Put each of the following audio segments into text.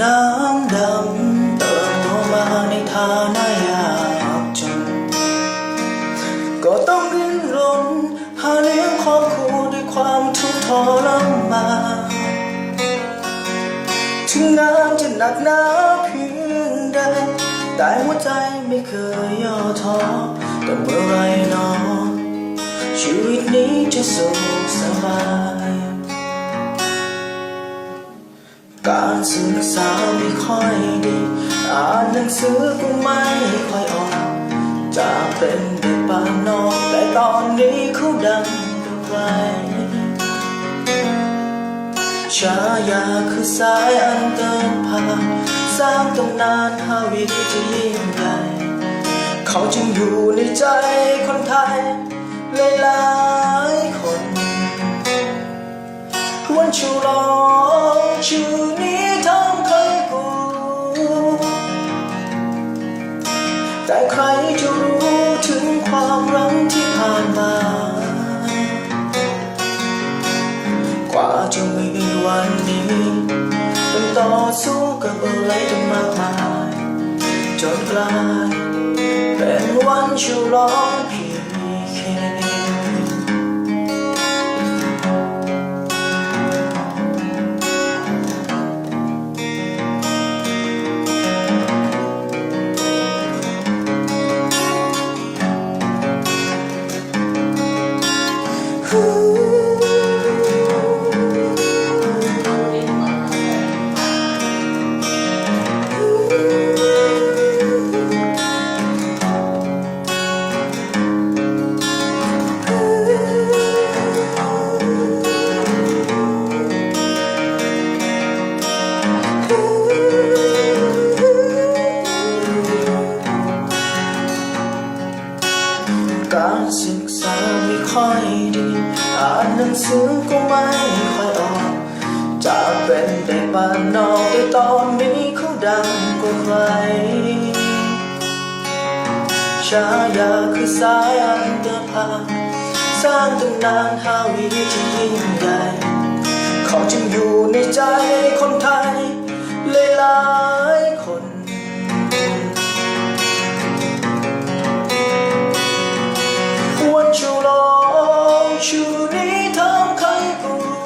น้ำดำเติบโตมาในฐานะยากจนก็ต้องดิ้นรนหาเลี้ยงครอบครัวด้วยความทุกข์ทรมานถึงน้ำจะหนักหนาเพียงใดแต่หัวใจไม่เคยย่อท้อแต่เมื่อไรหนอชีวิตนี้จะสุขสบายการศึกษาไม่ค่อยดีอ่านหนังสือก็ไม่ค่อยออกจากเป็นเด็กบ้านนอกแต่ตอนนี้เขาดังไกลฉายาคือสายอันเดินผ่านสร้างตำนานฮาวิที่ยิ่งใหญ่เขาจึงอยู่ในใจคนไทยหลายๆคนวันฉลองชื่อนี้ทำใครกูแต่ใครจะรู้ถึงความรักที่ผ่านมากว่าจะมีวันนี้ต้องต่อสู้กับอะไรตั้งมากมายจนกลายเป็นวันฉลองเพียงแค่การศึกษาไม่ค่อยดีอ่านหนังสือก็ไม่ค่อยออกจากเป็นเด็กบ้านนอกแต่ตอนนี้เขาดังกว่าใครฉายาคือสายอันเดอร์พาสร้างตำนานฮาวิที่ยิ่งใหญ่เขาจึงอยู่ในใจคนไทยหลายๆคนวันฉลองชื่อนี้ทำใครก็รู้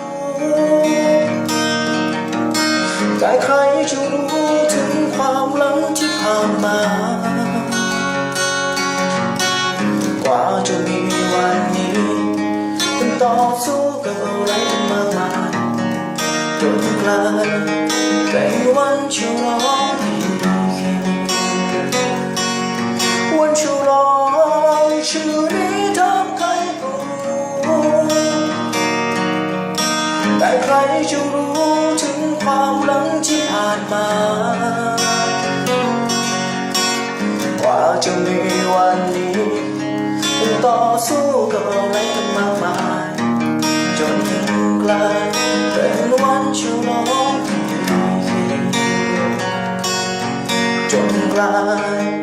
แต่ใครจะรู้ถึงความหลังที่ผ่านมากว่าจะมีวันนี้ต้องต่อสู้กับอะไรมากมายจนกลายเป็นวันฉลองเพียงแค่วันฉลองชื่อนี้ทำใครก็รู้แต่ใครจะรู้ถึงความหลังที่ผ่านมากว่าจะมีวันนี้ต้องต่อสู้กับอะไรกันมากมายจนกลายเป็นวันฉลองจนกลาย